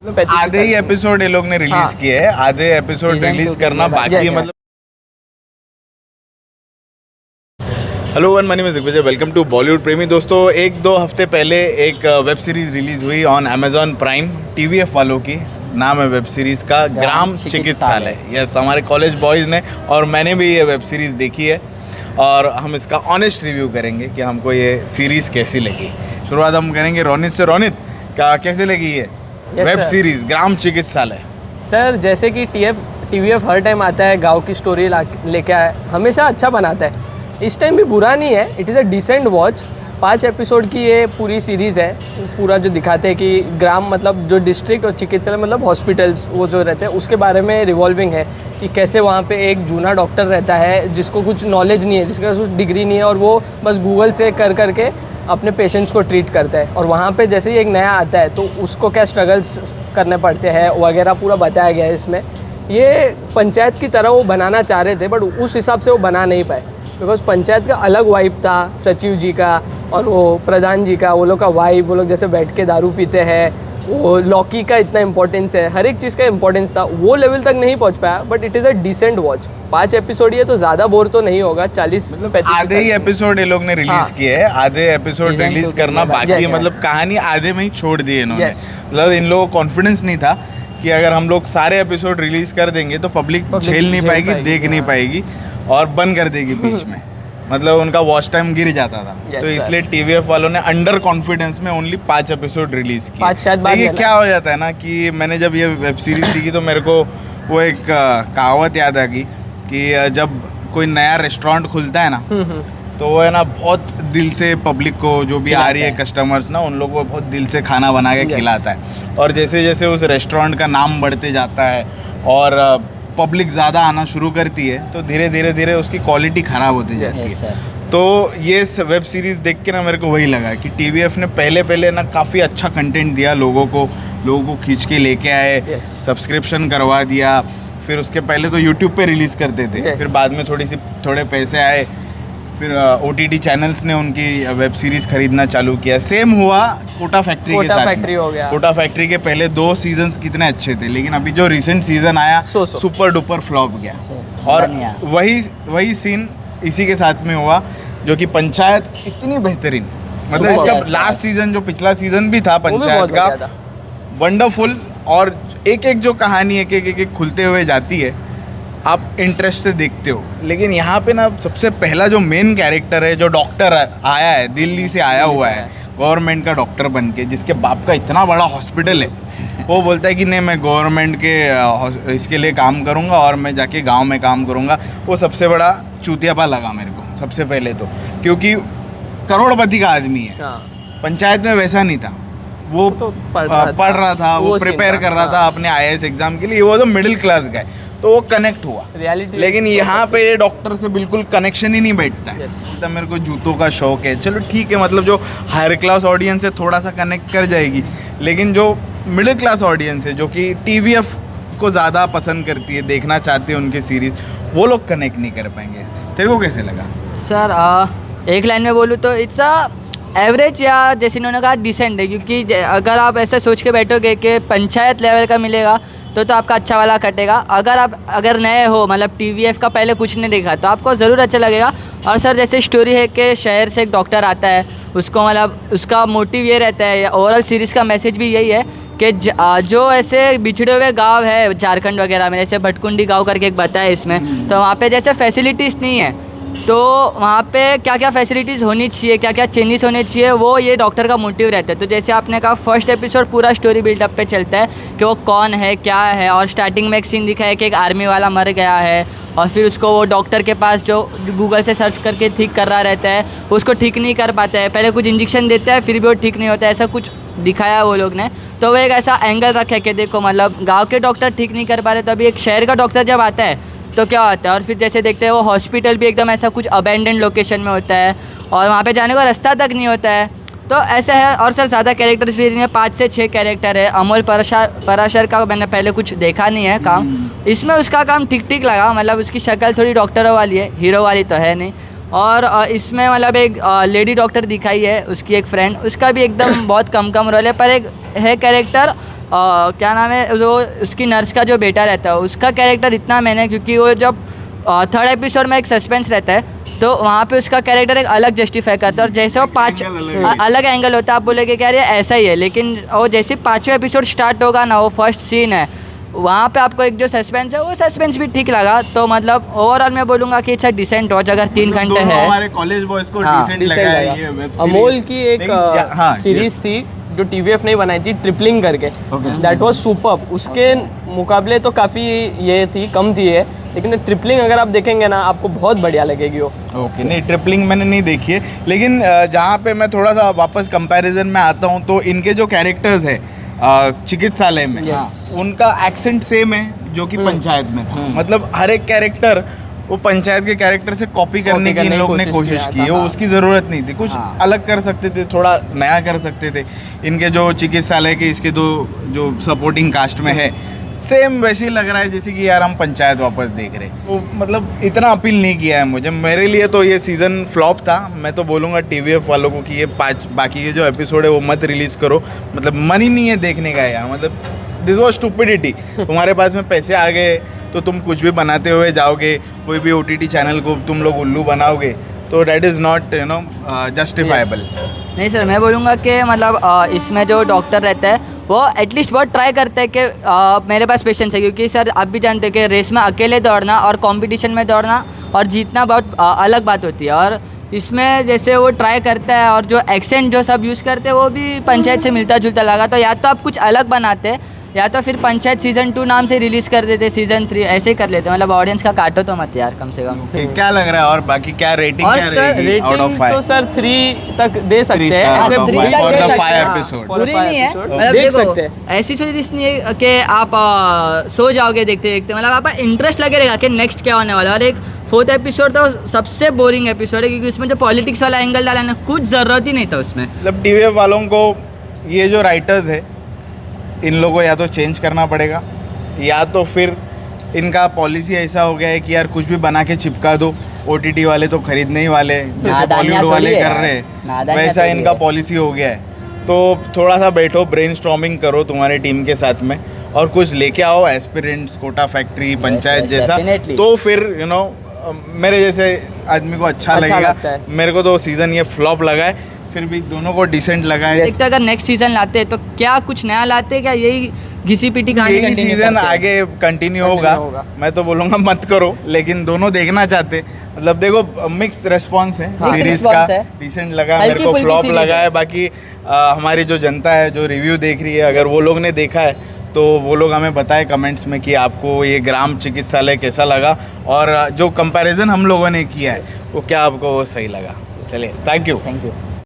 आधे ही एपिसोड ये लोग ने रिलीज किए हैं, आधे एपिसोड Season रिलीज 2 करना के बाकी बाद, है। yes. मतलब हेलो वन, मनी में दिग्विजय, वेलकम टू बॉलीवुड प्रेमी। दोस्तों, एक दो हफ्ते पहले एक वेब सीरीज रिलीज हुई ऑन अमेजॉन प्राइम, टीवीएफ वालों की। नाम है वेब सीरीज का ग्राम चिकित्सालय। यस, हमारे कॉलेज बॉयज़ ने और मैंने भी ये वेब सीरीज़ देखी है और हम इसका ऑनेस्ट रिव्यू करेंगे कि हमको ये सीरीज़ कैसी लगी। शुरुआत हम करेंगे रोनित से। रोनित, का कैसे लगी ये वेब सीरीज़ ग्राम चिकित्सालय? सर, जैसे कि टीवीएफ हर टाइम आता है, गांव की स्टोरी लेके आए, हमेशा अच्छा बनाता है। इस टाइम भी बुरा नहीं है, it is a decent watch. 5 episode की ये पूरी सीरीज़ है। पूरा जो दिखाते हैं कि ग्राम मतलब जो डिस्ट्रिक्ट और चिकित्सालय मतलब हॉस्पिटल्स वो जो रहते हैं उसके बारे में रिवॉल्विंग है कि कैसे वहाँ पे एक जूना डॉक्टर रहता है जिसको कुछ नॉलेज नहीं है, जिसका कुछ डिग्री नहीं है और वो बस गूगल से कर करके अपने पेशेंट्स को ट्रीट करता है। और वहाँ पे जैसे ही एक नया आता है तो उसको क्या स्ट्रगल्स करने पड़ते हैं वगैरह पूरा बताया गया है इसमें। ये पंचायत की तरह वो बनाना चाह रहे थे बट उस हिसाब से वो बना नहीं पाए, बिकॉज पंचायत का अलग वाइब था, सचिव जी का और वो प्रधान जी का, वो लोग का वाइब, वो लोग जैसे बैठ के दारू पीते हैं, वो लौकी का इतना इंपॉर्टेंस है, हर एक चीज़ का इंपॉर्टेंस था, वो लेवल तक नहीं पहुंच पाया। But it is a decent watch. 5 episode ही है तो ज़्यादा बोर तो नहीं होगा। 40-35 आधे ही एपिसोड ये लोग ने रिलीज किए हैं, आधे एपिसोड Season रिलीज 2 के करना बाद, बाकी है। yes. मतलब कहानी आधे में ही छोड़ दी इन्होंने। Yes. मतलब इन लोगों को कॉन्फिडेंस नहीं था कि अगर हम लोग सारे एपिसोड रिलीज कर देंगे तो पब्लिक झेल नहीं पाएगी, देख नहीं पाएगी और बंद कर देगी बीच में। मतलब उनका वॉच टाइम गिर जाता था। Yes, तो इसलिए टीवीएफ वालों ने अंडर कॉन्फिडेंस में ओनली 5 एपिसोड रिलीज किए। 5 शायद बाद देखिए में क्या हो जाता है ना कि मैंने जब ये वेब सीरीज देखी तो मेरे को वो एक कहावत याद आ गई कि जब कोई नया रेस्टोरेंट खुलता है ना तो वो है ना बहुत दिल से पब्लिक को जो भी आ रही है कस्टमर्स ना, उन लोगों को बहुत दिल से खाना बना के खिलाता है। और जैसे जैसे उस रेस्टोरेंट का नाम बढ़ते जाता है और पब्लिक ज़्यादा आना शुरू करती है तो धीरे धीरे धीरे उसकी क्वालिटी ख़राब होती जाती है। तो ये वेब सीरीज़ देख के ना मेरे को वही लगा कि टीवीएफ ने पहले ना काफ़ी अच्छा कंटेंट दिया लोगों को खींच के लेके आए, सब्सक्रिप्शन करवा दिया। फिर उसके पहले तो यूट्यूब पे रिलीज़ करते थे, फिर बाद में थोड़े पैसे आए, फिर OTT चैनल्स ने उनकी वेब सीरीज़ खरीदना चालू किया। सेम हुआ कोटा फैक्ट्री के साथ। फैक्ट्री हो गया। कोटा फैक्ट्री के पहले 2 सीजन्स कितने अच्छे थे, लेकिन अभी जो रिसेंट सीजन आया सुपर डुपर फ्लॉप गया। और वही सीन इसी के साथ में हुआ जो कि पंचायत इतनी बेहतरीन, मतलब इसका लास्ट सीजन जो पिछला सीजन भी था पंचायत का, वंडरफुल। और एक जो कहानी एक खुलते हुए जाती है, आप इंटरेस्ट से देखते हो। लेकिन यहाँ पे ना सबसे पहला जो मेन कैरेक्टर है, जो डॉक्टर आया है, दिल्ली से आया हुआ है गवर्नमेंट का डॉक्टर बन के, जिसके बाप का इतना बड़ा हॉस्पिटल है, वो बोलता है कि नहीं मैं गवर्नमेंट के इसके लिए काम करूँगा और मैं जाके गांव में काम करूँगा। वो सबसे बड़ा चूतियापा लगा मेरे को सबसे पहले तो, क्योंकि करोड़पति का आदमी है। पंचायत में वैसा नहीं था, वो तो पढ़ रहा था, वो प्रिपेयर कर रहा था अपने IAS एग्जाम के लिए। वो तो मिडिल क्लास का है तो वो कनेक्ट हुआ रियलिटी। लेकिन यहाँ पे ये डॉक्टर से बिल्कुल कनेक्शन ही नहीं बैठता है। तो मेरे को जूतों का शौक है, चलो ठीक है, मतलब जो हायर क्लास ऑडियंस है थोड़ा सा कनेक्ट कर जाएगी, लेकिन जो मिडिल क्लास ऑडियंस है जो कि टीवीएफ को ज़्यादा पसंद करती है, देखना चाहती है उनकी सीरीज़, वो लोग कनेक्ट नहीं कर पाएंगे। तेरे को कैसे लगा? सर, एक लाइन में बोलूँ तो इट्स एवरेज, या जैसे इन्होंने कहा डिसेंट है। क्योंकि अगर आप ऐसे सोच के बैठोगे कि पंचायत लेवल का मिलेगा तो आपका अच्छा वाला कटेगा। अगर नए हो, मतलब टीवीएफ का पहले कुछ नहीं देखा, तो आपको ज़रूर अच्छा लगेगा। और सर, जैसे स्टोरी है कि शहर से एक डॉक्टर आता है, उसको मतलब उसका मोटिव ये रहता है, ओवरऑल सीरीज़ का मैसेज भी यही है कि जो ऐसे बिछड़े हुए गांव है झारखंड वगैरह में, जैसे भटकुंडी गांव करके एक बताया इसमें, तो वहाँ पे जैसे फैसिलिटीज़ नहीं है, तो वहाँ पे क्या क्या फैसिलिटीज़ होनी चाहिए, क्या क्या चेंजेस होने चाहिए, वो ये डॉक्टर का मोटिव रहता है। तो जैसे आपने कहा, फर्स्ट एपिसोड पूरा स्टोरी बिल्डअप पे चलता है कि वो कौन है, क्या है। और स्टार्टिंग में एक सीन दिखा है कि एक आर्मी वाला मर गया है और फिर उसको वो डॉक्टर के पास जो गूगल से सर्च करके ठीक कर रहा रहता है, उसको ठीक नहीं कर पाता है। पहले कुछ इंजेक्शन देता है फिर भी वो ठीक नहीं होता है, ऐसा कुछ दिखाया वो लोग ने। तो वो एक ऐसा एंगल रखा है कि देखो, मतलब गाँव के डॉक्टर ठीक नहीं कर पा रहे, तो अभी एक शहर का डॉक्टर जब आता है तो क्या होता है। और फिर जैसे देखते हैं वो हॉस्पिटल भी एकदम ऐसा कुछ अबैंडन लोकेशन में होता है और वहाँ पे जाने का रास्ता तक नहीं होता है, तो ऐसा है। और सर, ज़्यादा कैरेक्टर्स भी नहीं है, 5 से 6 कैरेक्टर है। अमोल पराशर का मैंने पहले कुछ देखा नहीं है काम, इसमें उसका काम ठीक लगा। मतलब उसकी शक्ल थोड़ी डॉक्टरों वाली है, हीरो वाली तो है नहीं। और इसमें मतलब एक लेडी डॉक्टर दिखाई है, उसकी एक फ्रेंड, उसका भी एकदम बहुत कम रोल है, पर एक है कैरेक्टर क्या नाम है जो उसकी नर्स का जो बेटा रहता है उसका कैरेक्टर इतना मैंने, क्योंकि वो जब थर्ड एपिसोड में एक सस्पेंस रहता है तो वहाँ पे उसका कैरेक्टर एक अलग जस्टिफाई करता है, और जैसे वो अलग एंगल होता है, आप बोलेगे कि यार ये ऐसा ही है, लेकिन वो जैसे 5वां एपिसोड स्टार्ट होगा ना, वो फर्स्ट सीन है वहाँ पे आपको एक जो सस्पेंस है वो सस्पेंस भी ठीक लगा। तो मतलब ओवरऑल मैं बोलूँगा कि इट्स अ डिसेंट वॉच, अगर 3 घंटे है। हमारे कॉलेज बॉयज को हाँ, डिसेंट लगा है ये वेब सीरीज। अमोल की एक हाँ, सीरीज थी जो TVF ने बनाई थी, ट्रिपलिंग करके, दैट वाज सुपर्ब। उसके मुकाबले तो काफ़ी ये थी, कम थी है, लेकिन ट्रिपलिंग अगर आप देखेंगे ना आपको बहुत बढ़िया लगेगी वो। ओके, नहीं ट्रिपलिंग मैंने नहीं देखी है, लेकिन जहाँ पे मैं थोड़ा सा वापस कंपैरिजन में आता हूँ तो इनके जो कैरेक्टर्स है चिकित्सालय में, उनका एक्सेंट सेम है जो कि पंचायत में था। मतलब हर एक कैरेक्टर वो पंचायत के कैरेक्टर से कॉपी करने की इन लोग ने कोशिश की है। वो उसकी ज़रूरत नहीं थी, कुछ अलग कर सकते थे, थोड़ा नया कर सकते थे। इनके जो चिकित्सालय के इसके दो जो सपोर्टिंग कास्ट में है सेम वैसे ही लग रहा है जैसे कि यार हम पंचायत वापस देख रहे हैं। तो मतलब इतना अपील नहीं किया है मुझे। मेरे लिए तो ये सीज़न फ्लॉप था। मैं तो बोलूँगा TVF वालों को कि ये 5 बाकी के जो एपिसोड है वो मत रिलीज़ करो। मतलब मन ही नहीं है देखने का यार। मतलब दिस वॉज स्टुपिडिटी। तुम्हारे पास में पैसे आ गए तो तुम कुछ भी बनाते हुए जाओगे, कोई भी OTT चैनल को तुम लोग उल्लू बनाओगे, तो डैट इज़ नॉट जस्टिफाइबल। नहीं सर, मैं बोलूँगा कि मतलब इसमें जो डॉक्टर रहता है वो एटलीस्ट बहुत ट्राई करते हैं कि मेरे पास पेशेंस है, क्योंकि सर आप भी जानते हैं कि रेस में अकेले दौड़ना और कंपटीशन में दौड़ना और जीतना बहुत अलग बात होती है। और इसमें जैसे वो ट्राई करता है और जो एक्सेंट जो सब यूज़ करते हैं वो भी पंचायत से मिलता जुलता लगा। तो या तो आप कुछ अलग बनाते या तो फिर पंचायत सीज़न 2 नाम से रिलीज़ कर देते, सीज़न 3 ऐसे ही कर लेते। मतलब ऑडियंस का काटो तो मत यार कम से कम। क्या लग रहा है और बाकी क्या रेटिंग और क्या सर, रहेगी आउट ऑफ रेटिंग 5? तो सर 3 तक दे सकते हैं। stars ऐसे out of 3 five तक for दे the सकते 5 हैं। episodes. For the बुरी 5 नहीं है, episode, मतलब देख देखो, सकते हैं। ऐसी सीरीज नहीं है कि आप सो जाओगे देखते देखते। मतलब आपका इंटरेस्ट लगे रहेगा कि नेक्स्ट क्या होने वाला है। और एक 4th एपिसोड तो सबसे बोरिंग एपिसोड है, क्योंकि उसमें जो पॉलिटिक्स वाला एंगल डाला ना कुछ ज़रूरत ही नहीं था उसमें। मतलब TVF वालों को ये जो राइटर्स है इन लोगों को या तो चेंज करना पड़ेगा या तो फिर इनका पॉलिसी ऐसा हो गया है कि यार कुछ भी बना के चिपका दो, OTT वाले तो खरीदने ही वाले, जैसे नादानियाँ बॉलीवुड वाले थोड़ी है कर यार। रहे हैं नादानियाँ वैसा थोड़ी इनका है। पॉलिसी हो गया है। तो थोड़ा सा बैठो, ब्रेनस्टॉर्मिंग करो तुम्हारी टीम के साथ में और कुछ लेके आओ aspirants, Kota factory, Panchayat yes, जैसा। definitely। तो फिर मेरे जैसे आदमी को अच्छा लगता लगेगा। है। मेरे को तो सीज़न ये फ्लॉप लगा है, फिर भी दोनों को डिसेंट लगा है। देखते अगर नेक्स्ट सीजन लाते हैं तो क्या कुछ नया लाते हैं, क्या यही घिसी पिटी कहानी यही कंटिन्यू सीजन करते हैं? आगे कंटिन्यू होगा। होगा। मैं तो बोलूँगा मत करो, लेकिन दोनों देखना चाहते। मतलब देखो मिक्स रेस्पॉन्स है हाँ। सीरीज Mixed का। response है। डिसेंट लगा, हल्की मेरे को फुल्की फ्लॉप series लगा है। है। बाकी हमारी जो जनता है जो रिव्यू देख रही है, अगर वो लोग ने देखा है तो वो लोग हमें बताए कमेंट्स में कि आपको ये ग्राम चिकित्सालय कैसा लगा और जो कंपैरिजन हम लोगों ने किया है वो क्या आपको सही लगा। चलिए, थैंक यू।